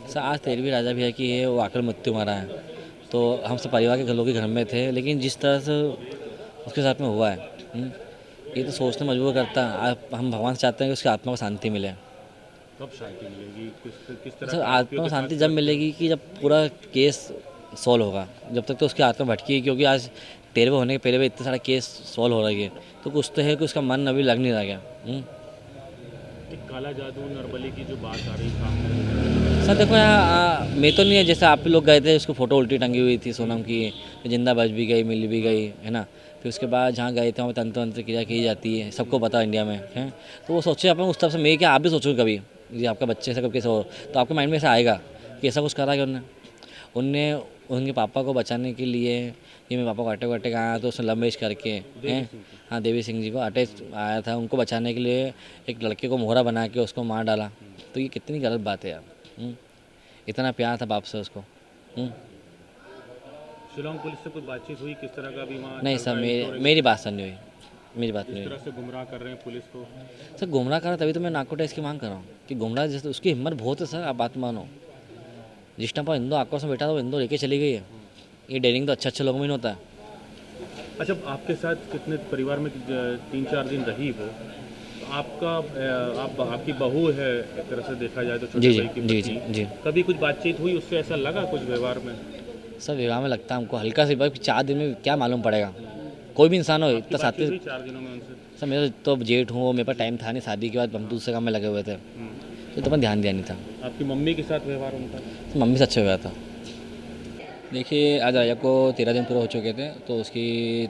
Sir आज 13वीं राजा भैया की है, वो आकर मृत्यु मारा है। तो हम सब परिवार के लोग के घर में थे, लेकिन जिस तरह से उसके साथ में हुआ है, ये तो सोचने मजबूर करता है। हम भगवान से चाहते हैं कि उसकी आत्मा को शांति मिले। कब शांति मिलेगी, किस किस तरह सर के आरोपियों आत्मा को के शांति साथ जब क्या? मिलेगी कि जब पूरा केस सॉल्व होगा। जब तक तो उसकी आत्मा भटकी है, क्योंकि आज 13वें होने के पहले भी इतने सारे केस सॉल्व हो रही है, तो कुछ तो है कि उसका मन अभी लग नहीं रहा गया। एक काला जादू नरबली की जो बात आ रही सामने। सर देखो यहाँ मैं तो नहीं है, जैसे आप लोग गए थे, उसको फ़ोटो उल्टी टंगी हुई थी सोनम की, तो जिंदा बच भी गई, मिल भी गई, है ना। फिर उसके बाद जहाँ गए थे वहाँ पे तंत्र वंत्र क्रिया की जाती है, सबको पता इंडिया में है। तो वो सोचे अपन उस तरफ से, मैं क्या आप भी सोचो कभी, ये आपका बच्चे से कब कैसे हो, तो आपके माइंड में ऐसा आएगा कि ऐसा कुछ करा कि उनने उनने उनके पापा को बचाने के लिए, ये मेरे पापा को अटैक वटैक आया तो उसने लव मैरिज करके हैं। हाँ, देवी सिंह जी को अटैक आया था, उनको बचाने के लिए एक लड़के को मोहरा बना के उसको मार डाला। तो ये कितनी गलत बात है यार। इतना प्यार था बाप से उसको। हम्म। शिलोंग पुलिस से कुछ बातचीत हुई, किस तरह का अभी वहाँ नहीं चल सर, रहा है मेरी बात सर नहीं हुई, मेरी बात जिस नहीं तरह हुई। से गुमराह कर रहे हैं पुलिस को? सर गुमराह करा, तभी तो मैं नाको टेस्ट की मांग कर रहा हूँ कि गुमराह जैसे उसकी हिम्मत बहुत है सर, आप बात मानो। जिस टाइम पर इंदो आक्रोश में बैठा था वो इंदो लेके चली गई है। ये डेयरिंग तो अच्छे अच्छे लोगों में नहीं होता है। अच्छा, आपके साथ कितने परिवार में 3-4 दिन रही वो, तो आपका आपकी बहू है एक तरह से देखा जाए तो, छोटे जी जी भाई की जी जी पत्नी। जी। कभी कुछ बातचीत हुई उससे, ऐसा लगा कुछ व्यवहार में? सर विवाह में लगता है हमको हल्का से, भाई 4 दिन में क्या मालूम पड़ेगा, कोई भी इंसान हो आपकी इतना बातचीत साथी। हुई 4 दिनों में उनसे? सर मेरा तो जेठ हूँ, मेरे पास टाइम था नहीं, शादी के बाद हम दूसरे काम में लगे हुए थे, तो मैं ध्यान दिया नहीं था। आपकी मम्मी के साथ व्यवहार उनका? तो मम्मी से अच्छा हुआ था। देखिए आज राजा को 13 दिन पूरे हो चुके थे, तो उसकी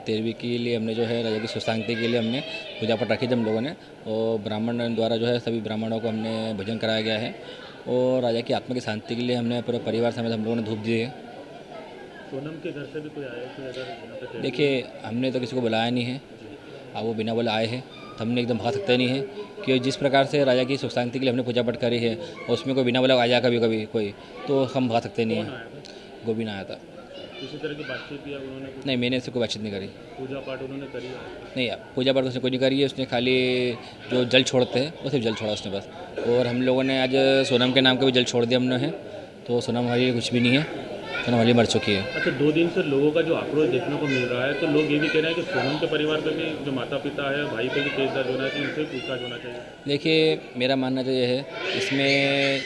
13वीं के लिए हमने जो है राजा की सुख शांति के लिए हमने पूजा पाठ रखी थी हम लोगों ने, और ब्राह्मण द्वारा जो है सभी ब्राह्मणों को हमने भोजन कराया गया है, और राजा की आत्मा की शांति के लिए हमने पूरे परिवार समेत हम लोगों ने धूप दिए है। सोनम के घर से भी कोई आया कोई अगर यहाँ पे तहरीर? देखिए हमने तो किसी को बुलाया नहीं है, अब वो बिना बोले आए हैं, तो हमने एकदम भगा सकते नहीं है कि जिस प्रकार से राजा की सुख शांति के लिए हमने पूजा पाठ करी है, और उसमें कोई बिना बोले आ जाए कभी कभी कोई, तो हम भगा सकते नहीं कौन हैं। आया था? गोविंद आया था। किसी तरह की बातचीत या उन्होंने कुछ नहीं, मैंने इससे कोई बातचीत नहीं करी। पूजा पाठ उन्होंने करी है? नहीं, पूजा पाठ उसने कोई नहीं करी है, उसने खाली जो जल छोड़ते हैं वो सिर्फ जल छोड़ा उसने बस। और हम लोगों ने आज सोनम के नाम का भी जल छोड़ दिया हमने है, तो सोनम हमारे लिए कुछ भी नहीं है, सोनम हमारी मर चुकी है। अच्छा, 2 दिन से लोगों का जो आक्रोश देखने को मिल रहा है, तो लोग ये भी कह रहे हैं कि सोनम के परिवार पे भी, जो माता पिता है, भाई पे भी केस दर्ज होना चाहिए, उनसे भी पूछताछ होना चाहिए। देखिए मेरा मानना तो ये है, इसमें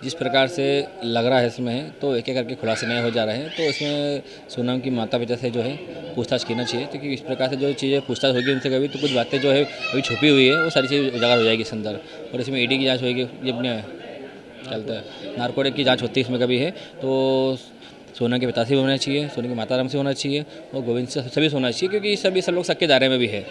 जिस प्रकार से लग रहा है इसमें, तो एक एक करके खुलासे नए हो जा रहे हैं, तो इसमें सोनम की माता पिता से जो है पूछताछ करना चाहिए, क्योंकि इस प्रकार से जो चीज़ें पूछताछ होगी उनसे कभी, तो कुछ बातें जो है अभी छुपी हुई है वो सारी चीज़ उजागर हो जाएगी इसके अंदर। और इसमें ईडी की जांच होगी, ये अपने चलता है, नारकोटिक की जांच होती है इसमें कभी है, तो सोनम के पिता से भी होना चाहिए, सोनम की माता राम से होना चाहिए, और गोविंद से सभी से होना चाहिए, क्योंकि सभी सब लोग सक्के दायरे में भी है।